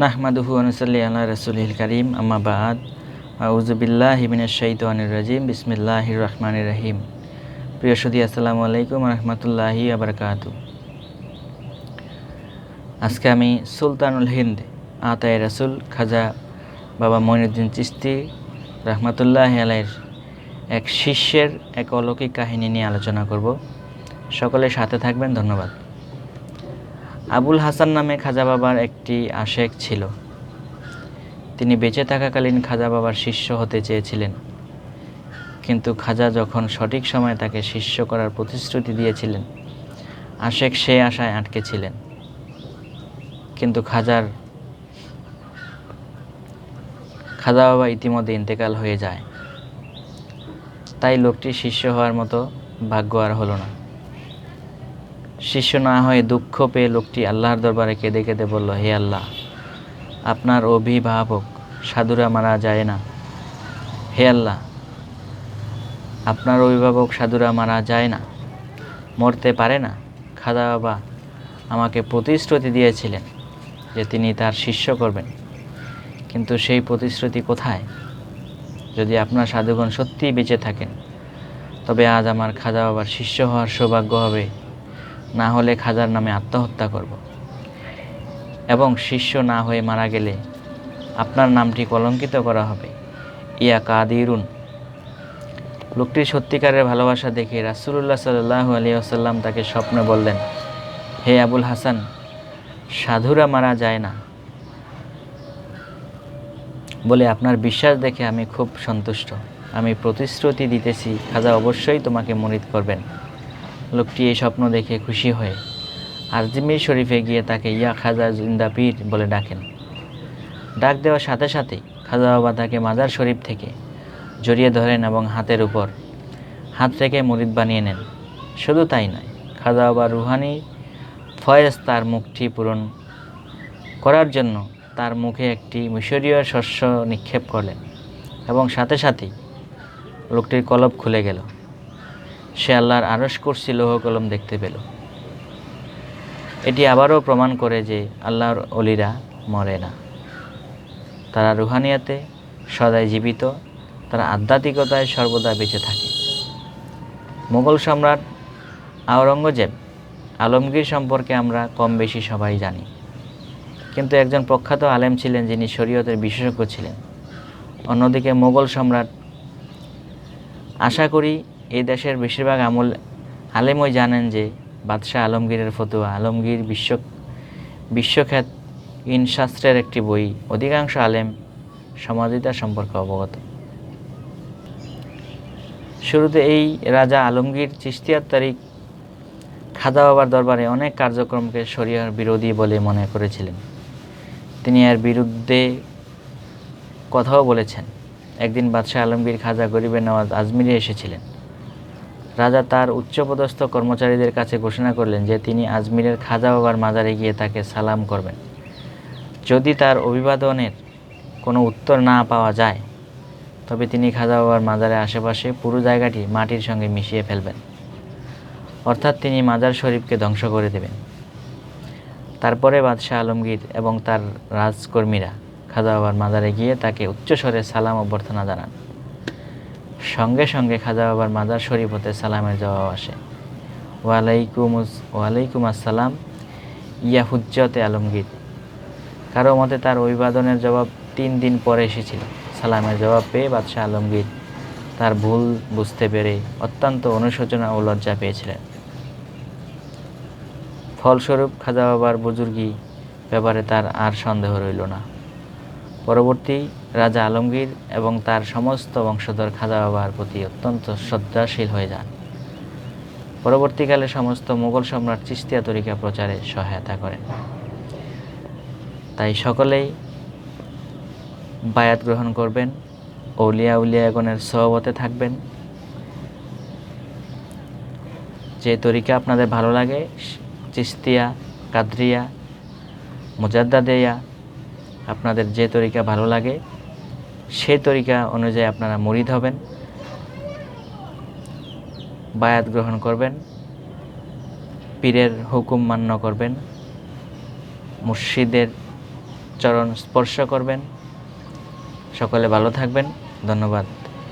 নাহমাদুহু ওয়া নুসাল্লি আলা রাসূলিল কারীম আম্মা বা'দ আউযু বিল্লাহি মিনাশ শাইতানির রাজীম বিসমিল্লাহির রহমানির রহিম। প্রিয় সুধী, আসসালামু আলাইকুম ওয়া রাহমাতুল্লাহি ওয়া বারাকাতুহু। আজকে আমি সুলতানুল হিন্দ আতায়ে রাসূল খাজা বাবা মঈনুদ্দিন চিশতি রাহমাতুল্লাহি আলাইহির এক শিষ্যের এক অলৌকিক কাহিনী নিয়ে আলোচনা করব। সকলে সাথে থাকবেন, ধন্যবাদ। আবুল হাসান নামে খাজা বাবার একটি আশেক ছিল। তিনি বেঁচে থাকাকালীন খাজা বাবার শিষ্য হতে চেয়েছিলেন, কিন্তু খাজা যখন সঠিক সময়ে তাকে শিষ্য করার প্রতিশ্রুতি দিয়েছিলেন, আশেক সে আশায় আটকে ছিলেন। কিন্তু খাজা বাবা ইতিমধ্যে ইন্তেকাল হয়ে যায়। তাই লোকটি শিষ্য হওয়ার মতো ভাগ্য আর হলো না। শিষ্য না হয়ে দুঃখ পেয়ে লোকটি আল্লাহর দরবারে কেঁদে কেঁদে বলল, হে আল্লাহ, আপনার অভিভাবক সাধুরা মারা যায় না। হে আল্লাহ, আপনার অভিভাবক সাধুরা মারা যায় না, মরতে পারে না। খাজা বাবা আমাকে প্রতিশ্রুতি দিয়েছিলেন যে তিনি তার শিষ্য করবেন, কিন্তু সেই প্রতিশ্রুতি কোথায়? যদি আপনার সাধুগণ সত্যিই বেঁচে থাকেন, তবে আজ আমার খাজা বাবার শিষ্য হওয়ার সৌভাগ্য হবে, না হলে খাজার নামে আত্মহত্যা করব, এবং শিষ্য না হয়ে মারা গেলে আপনার নামটি কলঙ্কিত করা হবে। ইয়া কাদিরুন। লোকটির সত্যিকারের ভালোবাসা দেখে রাসূলুল্লাহ সাল্লাল্লাহু আলাইহি ওয়াসাল্লাম তাকে স্বপ্নে বললেন, হে আবুল হাসান, সাধুরা মারা যায় না বলে আপনার বিশ্বাস দেখে আমি খুব সন্তুষ্ট। আমি প্রতিশ্রুতি দিতেছি, খাজা অবশ্যই তোমাকে মুরিদ করবেন। লোকটি এই স্বপ্ন দেখে খুশি হয়ে আজমির শরীফে গিয়ে তাকে ইয়া খাজা জিন্দা পীর বলে ডাকেন। ডাক দেওয়ার সাথে সাথেই খাজা বাবা তাকে মাজার শরীফ থেকে জড়িয়ে ধরেন এবং হাতের উপর হাত রেখে মুরিদ বানিয়ে নেন। শুধু তাই নয়, খাজা বাবা রুহানি ফয়েজ তার মুখটি পূরণ করার জন্য তার মুখে একটি মিশরীয় শস্য নিক্ষেপ করলেন, এবং সাথে সাথেই লোকটির কলব খুলে গেল। সে আল্লাহর আরশ কুরসি লৌহ কলম দেখতে পেল। এটি আবারও প্রমাণ করে যে আল্লাহর অলিরা মরে না, তারা রুহানিয়াতে সদাই জীবিত, তারা আধ্যাত্মিকতায় সর্বদা বেঁচে থাকে। মুঘল সম্রাট আওরঙ্গজেব আলমগীর সম্পর্কে আমরা কম বেশি সবাই জানি, কিন্তু একজন প্রখ্যাত আলেম ছিলেন যিনি শরীয়তের বিশেষজ্ঞ ছিলেন। অন্যদিকে মুঘল সম্রাট, আশা করি এই দেশের বেশিরভাগ আলেমই জানেন যে বাদশাহ আলমগীরের ফতুয়া আলমগীর বিশ্বখ্যাত শাস্ত্রের একটি বই। অধিকাংশ আলেম সমাজিতা সম্পর্কে অবগত। শুরুতে এই রাজা আলমগীর চিশতিয়ার তারিখ খাজা বাবার দরবারে অনেক কার্যক্রমকে শরিয়ার বিরোধী বলে মনে করেছিলেন। তিনি এর বিরুদ্ধে কথাও বলেছেন। একদিন বাদশাহ আলমগীর খাজা গরিবের নওয়াজ আজমিরে এসেছিলেন। রাজা তার উচ্চপদস্থ কর্মচারীদের কাছে ঘোষণা করলেন যে তিনি আজমিরের খাজা বাবার মাজারে গিয়ে তাকে সালাম করবেন। যদি তার অভিবাদনের কোনো উত্তর না পাওয়া যায়, তবে তিনি খাজা বাবার মাজারের আশেপাশে পুরো জায়গাটি মাটির সঙ্গে মিশিয়ে ফেলবেন, অর্থাৎ তিনি মাজার শরীফকে ধ্বংস করে দেবেন। তারপরে বাদশাহ আলমগীর এবং তার রাজকর্মীরা খাজা বাবার মাজারে গিয়ে তাকে উচ্চস্বরে সালাম অভ্যর্থনা জানান। সঙ্গে সঙ্গে খাজা বাবার মাজার শরীফ হতে সালামের জবাব আসে, ওয়ালাইকুম আসসালাম ইয়া হুজ্জতে আলমগীর। কারো মতে তার অভিবাদনের জবাব 3 দিন পরে এসেছিল। সালামের জবাব পেয়ে বাদশাহ আলমগীর তার ভুল বুঝতে পেরে অত্যন্ত অনুশোচনা ও লজ্জা পেয়েছিলেন। ফলস্বরূপ খাজা বাবার বুজুর্গি ব্যাপারে তার আর সন্দেহ রইল না। পরবর্তী রাজা আলমগীর এবং তার সমস্ত বংশধর খাজা বাবার প্রতি অত্যন্ত শ্রদ্ধাশীল হয়ে যান। পরবর্তীকালে সমস্ত মুঘল সম্রাট চিশতিয়া তরিকা প্রচারে সহায়তা করেন। তাই সকলেই বায়াত গ্রহণ করবেন, উলিয়াগণের সহবতে থাকবেন। যে তরিকা আপনাদের ভালো লাগে, চিশতিয়া, কাদরিয়া, মুজাদ্দাদিয়া, আপনাদের যে তরিকা ভালো লাগে সেই তরিকা অনুযায়ী আপনারা মুরিদ হবেন, বায়াত গ্রহণ করবেন, পীরের হুকুম মান্য করবেন, মুর্শিদের চরণ স্পর্শ করবেন। সকলে ভালো থাকবেন। ধন্যবাদ।